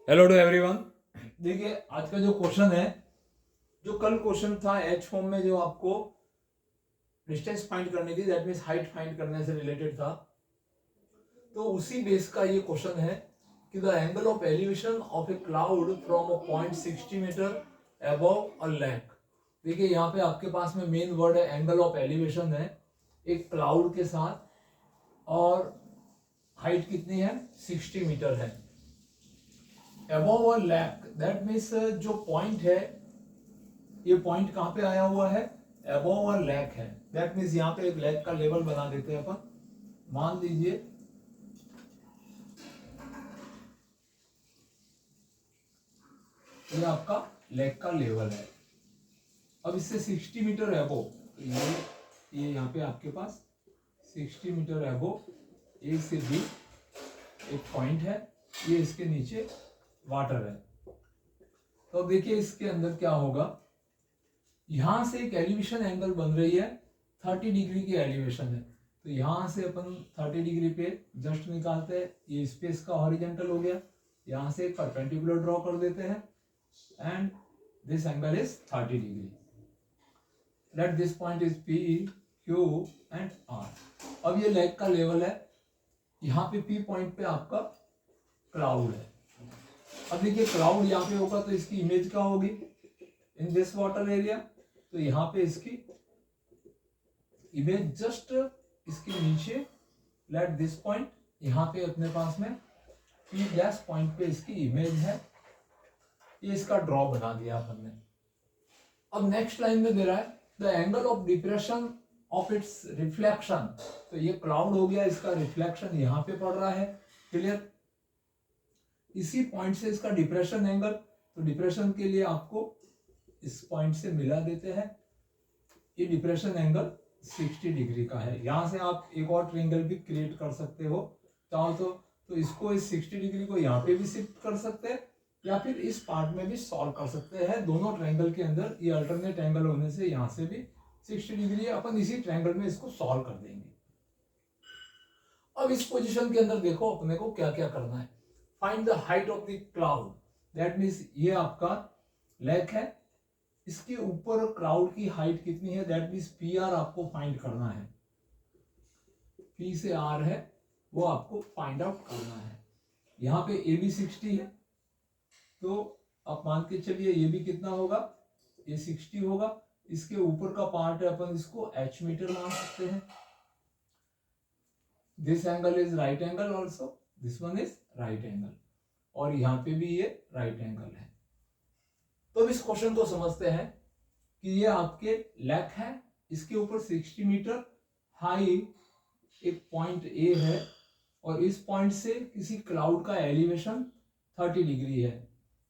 Hello to everyone. देखिए आज का जो क्वेश्चन है, जो कल क्वेश्चन था एच फॉर्म में जो आपको डिस्टेंस फाइंड करनी थी, दैट मीन्स हाइट फाइंड करने से रिलेटेड था, तो उसी बेस का ये क्वेश्चन है कि the angle of elevation of a cloud from a point 60 metre above a lake. देखिए यहाँ पे आपके पास में मेन वर्ड है एंगल ऑफ एलिवेशन है एक क्लाउड के साथ, और हाइट कितनी है 60 मीटर है above a lake. That means जो पॉइंट है, ये पॉइंट कहां पे आया हुआ है, अबव अ लेक है। दैट मीन्स यहाँ पे एक लेक का लेवल बना देते हैं अपन। मान लीजिए ये आपका लेक का लेवल है। अब इससे 60 मीटर अबव, तो ये यहाँ पे आपके पास 60 मीटर अबव ए से बी एक पॉइंट है, ये इसके नीचे वाटर है। तो देखिए इसके अंदर क्या होगा, यहां से एक एलिवेशन एंगल बन रही है 30 डिग्री की एलिवेशन है। तो यहां से अपन 30 डिग्री पे जस्ट निकालते हैं, ये स्पेस का हॉरिजेंटल हो गया, यहां से एक परपेंडिकुलर ड्रॉ कर देते हैं and this angle is 30 degree. Let this point is P Q and R. अब ये लेग का लेवल है, यहाँ पे पी पॉइंट पे आपका क्लाउड है। अब देखिए क्लाउड यहाँ पे होगा तो इसकी इमेज क्या होगी इन दिस वाटर एरिया, तो यहाँ पे इसकी इमेज जस्ट इसके नीचे लेट दिस पॉइंट, यहाँ पे अपने पास में पी डैश पॉइंट पे इसकी इमेज है, ये इसका ड्रॉ बना दिया अपन ने। अब नेक्स्ट लाइन में दे रहा है the angle of depression of its reflection. तो ये क्लाउड हो गया, इसका रिफ्लेक्शन यहाँ पे पड़ रहा है, क्लियर। इसी पॉइंट से इसका डिप्रेशन एंगल, तो डिप्रेशन के लिए आपको इस पॉइंट से मिला देते हैं, ये डिप्रेशन एंगल 60 डिग्री का है। यहां से आप एक और ट्रायंगल भी क्रिएट कर सकते हो चाहो तो इसको इस 60 डिग्री को यहाँ पे भी शिफ्ट कर सकते हैं या फिर इस पार्ट में भी सॉल्व कर सकते हैं। दोनों ट्रायंगल के अंदर ये अल्टरनेट एंगल होने से यहाँ से भी 60 डिग्री है, अपन इसी ट्रायंगल में इसको सॉल्व कर देंगे। अब इस पोजीशन के अंदर देखो अपने को क्या क्या करना है। Find the height of the cloud. That means ये आपका लेक है, इसके ऊपर क्लाउड की हाइट कितनी है, दैट मीन्स पी आर आपको फाइंड करना है। पी से आर है वो आपको फाइंड आउट करना है। यहाँ पे ए बी 60 है, तो आप मान के चलिए ये भी कितना होगा, ये 60 होगा। इसके ऊपर का पार्ट है, अपन इसको एच मीटर मान सकते हैं। This angle is right angle also, this one is right angle, और यहाँ पे भी ये राइट एंगल है। तो अब इस क्वेश्चन को समझते हैं कि ये आपके लेक है, इसके ऊपर 60 मीटर हाई एक पॉइंट ए है, और इस पॉइंट से किसी क्लाउड का एलिवेशन 30 डिग्री है।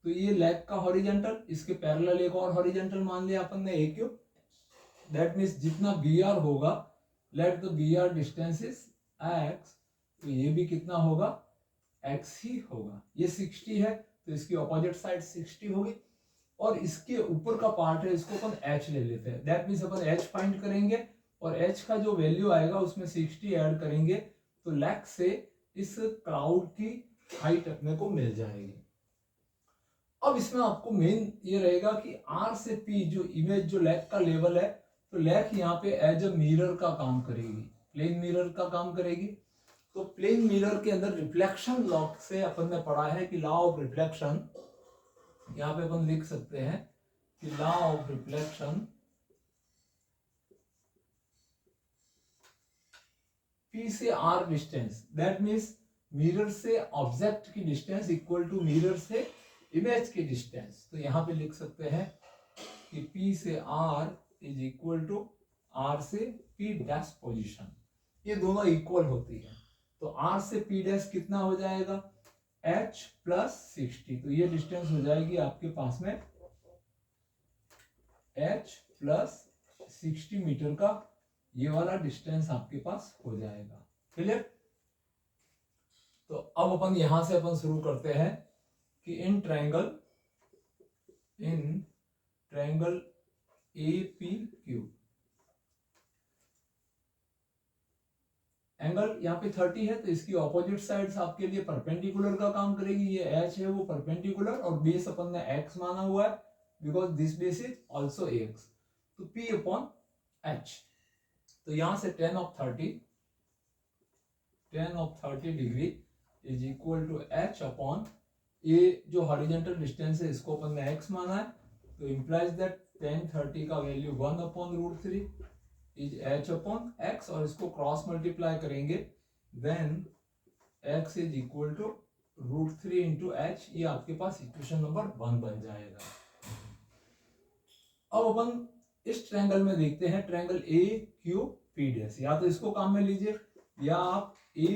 तो ये लेग का हॉरिजेंटल, इसके पैरेलल एक और हॉरिजेंटल मान लिया अपन ने ए क्यूब। दैट मीन्स जितना बी आर होगा, let the B R distance is X, तो ये भी कितना होगा एक्स ही होगा। ये 60 है तो इसकी ऑपोजिट साइड 60 होगी, और इसके ऊपर का पार्ट है इसको अपन h ले लेते हैं। That means upon h find करेंगे और h का जो वैल्यू आएगा उसमें 60 ऐड करेंगे, तो लेग से इस क्लाउड की हाइट अपने को मिल जाएगी। अब इसमें आपको मेन ये रहेगा कि r से p जो इमेज जो लेग का लेवल है, तो लेग यहाँ पे एज अ मिरर का काम करेगी, प्लेन मिरर का काम करेगी। तो प्लेन मिरर के अंदर रिफ्लेक्शन लॉ से अपन ने पढ़ा है कि लॉ ऑफ रिफ्लेक्शन, यहाँ पे अपन लिख सकते हैं कि लॉ ऑफ रिफ्लेक्शन P से R distance, that means mirror से ऑब्जेक्ट की डिस्टेंस इक्वल टू मिरर से इमेज की डिस्टेंस। तो यहाँ पे लिख सकते हैं कि P से R is equal to R से P डैश पोजीशन, ये दोनों इक्वल होती है। तो R से P डैश कितना हो जाएगा H प्लस 60, तो ये डिस्टेंस हो जाएगी आपके पास में H प्लस 60 मीटर का, ये वाला डिस्टेंस आपके पास हो जाएगा, क्लियर। तो अब अपन यहां से अपन शुरू करते हैं कि in triangle A P Q, angle यहाँ पे 30 है तो इसकी ऑपोजिट साइड्स आपके लिए परपेंडिकुलर का काम करेगी। ये एच है वो परपेंडिकुलर, और बेस अपन ने एक्स माना हुआ है because this base is also X, तो पी अपॉन एच। तो यहां से tan of 30 degree is equal to H upon ये जो हॉरिजॉन्टल डिस्टेंस है इसको अपन ने एक्स माना है, तो इंप्लाइज दैट टेन 30 का value 1 upon root 3 is H upon X, और इसको क्रॉस मल्टीप्लाई करेंगे then X is equal to root 3 into H. ये आपके पास इक्वेशन नंबर 1 बन जाएगा। अब अपन इस ट्रायंगल में देखते हैं triangle A Q P dash. या तो इसको काम में लीजिए या आप ए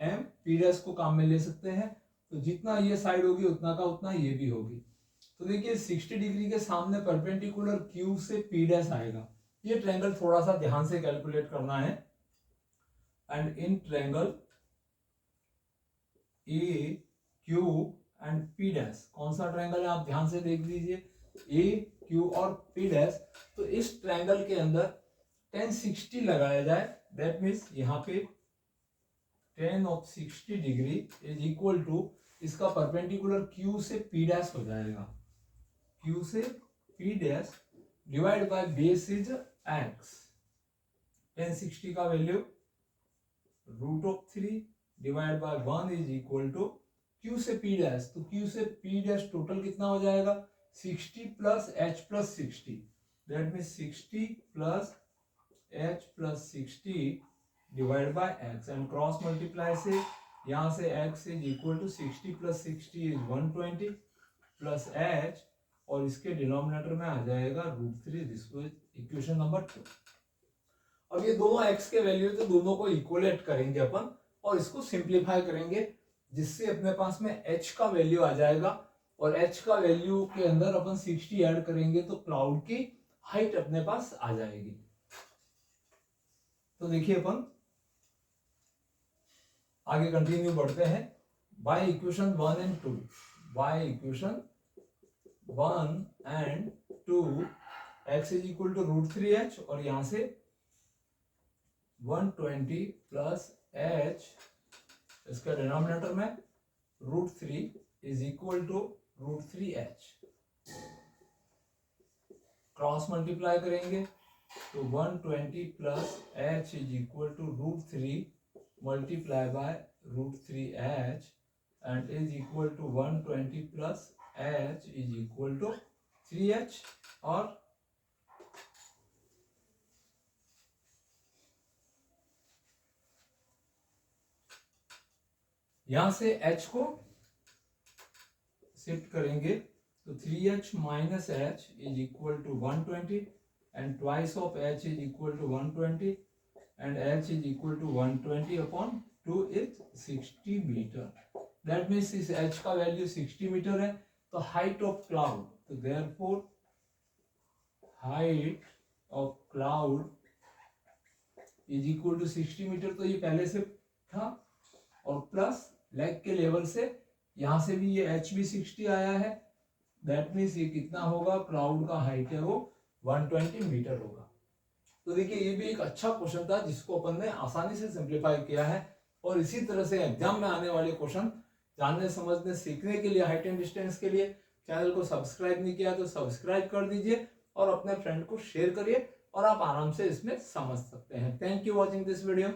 एम पी डैश को काम में ले सकते हैं। तो जितना ये साइड होगी उतना का उतना ये भी होगी। तो देखिए 60 डिग्री के सामने परपेंडिकुलर क्यू से पी डैश आएगा। ये ट्रायंगल थोड़ा सा ध्यान से कैलकुलेट करना है। And in triangle A Q and P dash, कौन सा ट्रायंगल है आप ध्यान से देख लीजिए, ए क्यू और पी डैश। तो इस ट्रायंगल के अंदर tan 60 लगाया जाए, दैट मीन्स यहाँ पे tan of 60 degree is equal to इसका परपेंडिकुलर Q से P डैश हो जाएगा, Q से P डैश divide by base is x। tan 60 का value root of 3 divide by 1 is equal to Q से P डैश। तो Q से P डैश टोटल कितना हो जाएगा 60 plus h plus 60, that means 60 plus h plus 60 divide by x, and cross multiply से यहाँ से x is equal to 60 plus 60 is 120 plus h, और इसके डिनोमिनेटर में आ जाएगा root 3। This was equation number 2। अब ये दोनों x के वैल्यू तो दोनों को इक्वलेट करेंगे अपन और इसको सिंप्लीफाई करेंगे, जिससे अपने पास में h का वैल्यू आ जाएगा, और h का वैल्यू के अंदर अपन 60 ऐड करेंगे तो क्लाउड की हाइट अपने पास आ जाएगी। तो देखिए अपन आगे कंटिन्यू बढ़ते हैं। By equation 1 and 2, by equation 1 and 2 x is equal to root 3h, और यहां से 120 प्लस h इसका डिनोमिनेटर में root 3 is equal to root 3h, cross multiply करेंगे तो 120 plus h is equal to root 3 multiply by root 3h, and is equal to 120 plus h is equal to 3h, और यहां से h को shift करेंगे तो 3h minus h is equal to 120, and twice of h is equal to 120, and h is equal to 120 upon 2 is 60 metre. That means इस h का वैल्यू 60 metre है। तो हाइट ऑफ क्लाउड, तो therefore height of cloud is equal to 60 metre. तो ये पहले से था, और प्लस लेग के लेवल से यहां से भी ये h भी 60 आया है, दैट मीन्स ये कितना होगा, क्लाउड का हाइट है वो 120 मीटर होगा। तो देखिए ये भी एक अच्छा क्वेश्चन था जिसको अपन ने आसानी से सिंप्लीफाई किया है, और इसी तरह से एग्जाम में आने वाले क्वेश्चन जानने समझने सीखने के लिए हाइट एंड डिस्टेंस के लिए चैनल को सब्सक्राइब नहीं किया तो सब्सक्राइब कर दीजिए, और अपने फ्रेंड को शेयर करिए, और आप आराम से इसमें समझ सकते हैं। Thank you watching this video.